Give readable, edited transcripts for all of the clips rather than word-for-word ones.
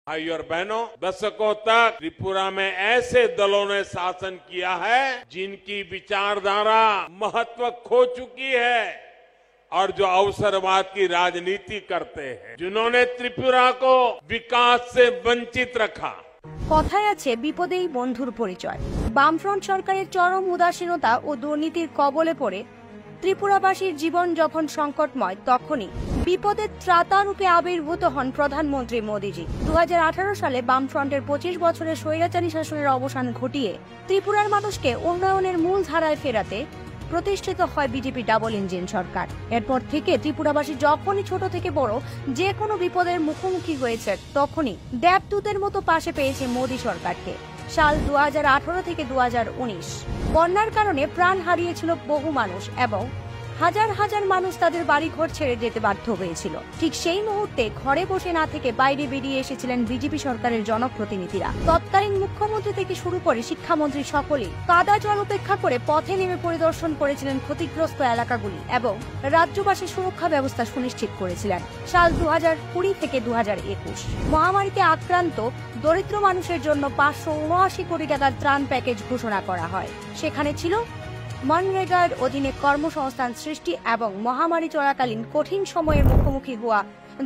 भाई और बहनों, दशकों तक त्रिपुरा में ऐसे दलों ने शासन किया है जिनकी विचारधारा महत्व खो चुकी है और जो अवसरवाद की राजनीति करते हैं, जिन्होंने त्रिपुरा को विकास से वंचित रखा। কথায় আছে বিপদেই বন্ধুর পরিচয়। বামফ্রন্ট সরকারের চরম উদাসীনতা ও দুর্নীতির কবলে পড়ে ত্রিপুরাবাসীর জীবন যখন সংকটময়, তখনই বিপদের ত্রাতা রূপে আবির্ভূত হন প্রধানমন্ত্রী মোদীজি। 2018 সালে বামফ্রন্টের 25 বছরের স্বৈরাচারী শাসনের অবসান ঘটিয়ে ত্রিপুরার মানুষকে উন্নয়নের মূল ধারায় ফেরাতে প্রতিষ্ঠিত হয় বিজেপি ডাবল ইঞ্জিন সরকার। এরপর থেকে ত্রিপুরাবাসী যখনই ছোট থেকে বড় যে কোনো বিপদের মুখোমুখি হয়েছে, তখনই দেবদূতের মতো পাশে পেয়েছে মোদী সরকারকে। সাল 2018 থেকে 2019 বন্যার কারণে প্রাণ হারিয়েছিল বহু মানুষ এবং হাজার হাজার মানুষ তাদের বাড়িঘর ছেড়ে যেতে বাধ্য হয়েছিল। ঠিক সেই মুহূর্তে ঘরে বসে না থেকে বাইরে বেরিয়ে এসেছিলেন বিজেপি সরকারের জনপ্রতিনিধিরা। তৎকালীন মুখ্যমন্ত্রী থেকে শুরু করে শিক্ষামন্ত্রী সকলেই কাদা জল উপেক্ষা করে পথে নেমে পরিদর্শন করেছিলেন ক্ষতিগ্রস্ত এলাকাগুলি এবং রাজ্যবাসীর সুরক্ষা ব্যবস্থা সুনিশ্চিত করেছিলেন। সাল 2020 থেকে 2021 মহামারীতে আক্রান্ত দরিদ্র মানুষের জন্য 579 কোটি টাকার ত্রাণ প্যাকেজ ঘোষণা করা হয়। সেখানে ছিল মনরেগার অধীনে কর্মসংস্থান সৃষ্টি এবং মহামারী চলাকালীন কঠিন সময়ের মুখোমুখি হওয়া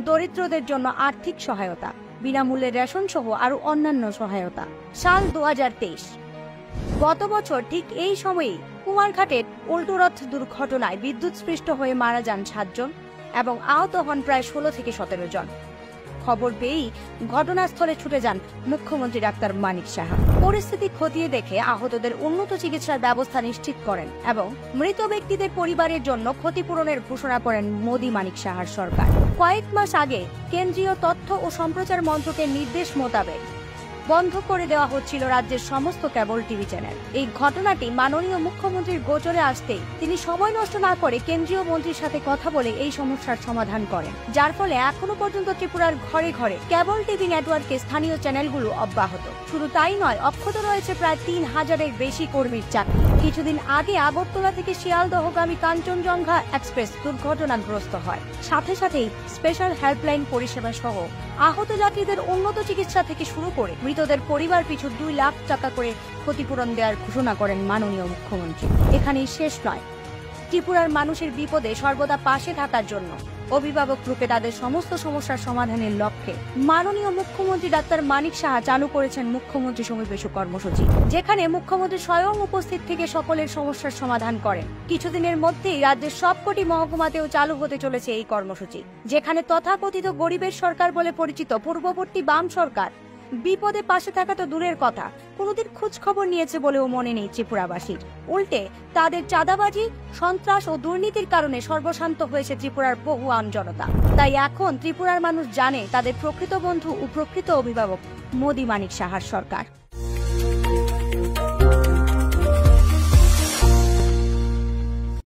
দরিদ্রদের জন্য আর্থিক সহায়তা, বিনামূল্যে রেশন সহ আরো অন্যান্য সহায়তা। সাল 2023 গত বছর ঠিক এই সময়েই কুমারঘাটের উল্টোরথ দুর্ঘটনায় বিদ্যুৎস্পৃষ্ট হয়ে মারা যান 7 জন এবং আহত হন প্রায় 16 থেকে 17 জন। খবর পেয়েই ঘটনাস্থলে ছুটে যান মুখ্যমন্ত্রী ডাক্তার মানিক সাহা। পরিস্থিতি খতিয়ে দেখে আহতদের উন্নত চিকিৎসার ব্যবস্থা নিশ্চিত করেন এবং মৃত ব্যক্তিদের পরিবারের জন্য ক্ষতিপূরণের ঘোষণা করেন মোদী মানিক সাহার সরকার। কয়েক মাস আগে কেন্দ্রীয় তথ্য ও সম্প্রচার মন্ত্রকের নির্দেশ মোতাবেক বন্ধ করে দেওয়া হচ্ছিল রাজ্যের সমস্ত কেবল টিভি চ্যানেল। এই ঘটনাটি মাননীয় মুখ্যমন্ত্রীর গোচরে আসতেই তিনি সময় নষ্ট না করে কেন্দ্রীয় মন্ত্রীর সাথে কথা বলে এই সমস্যার সমাধান করেন, যার ফলে এখনো পর্যন্ত ত্রিপুরার ঘরে ঘরে কেবল টিভি নেটওয়ার্কে স্থানীয় চ্যানেলগুলো অব্যাহত। শুধু তাই নয়, অক্ষত রয়েছে প্রায় 3000-এর বেশি কর্মীর চাকরি। কিছুদিন আগে আগরতলা থেকে শিয়ালদহগামী কাঞ্চনজঙ্ঘা এক্সপ্রেস দুর্ঘটনাগ্রস্ত হয়। সাথে সাথেই স্পেশাল হেল্পলাইন পরিষেবা সহ আহত যাত্রীদের উন্নত চিকিৎসা থেকে শুরু করে মৃতদের পরিবার পিছু 2 লাখ টাকা করে ক্ষতিপূরণ দেওয়ার ঘোষণা করেন মাননীয় মুখ্যমন্ত্রী। এখানেই শেষ নয়, ত্রিপুরার মানুষের বিপদে সর্বদা পাশে থাকার জন্য অভিভাবক রূপে তাদের সমস্ত সমস্যার সমাধানের লক্ষ্যে মাননীয় মুখ্যমন্ত্রী ডাক্তার মানিক সাহা চালু করেছেন মুখ্যমন্ত্রী সমীপেশু কর্মসূচি, যেখানে মুখ্যমন্ত্রী স্বয়ং উপস্থিত থেকে সকলের সমস্যার সমাধান করেন। কিছুদিনের মধ্যেই রাজ্যের সবকটি মহকুমাতেও চালু হতে চলেছে এই কর্মসূচি, যেখানে তথাকথিত গরিবের সরকার বলে পরিচিত পূর্ববর্তী বাম সরকার বিপদে পাশে থাকা তো দূরের কথা, কোনোদিন খোঁজ খবর নিয়েছে বলেও মনে নেই ত্রিপুরাবাসীর। উল্টে তাদের চাঁদাবাজি, সন্ত্রাস ও দুর্নীতির কারণে সর্বশান্ত হয়েছে ত্রিপুরার বহু জনতা। তাই এখন ত্রিপুরার মানুষ জানে তাদের প্রকৃত বন্ধু ও প্রকৃত অভিভাবক মোদী মানিক সাহার সরকার।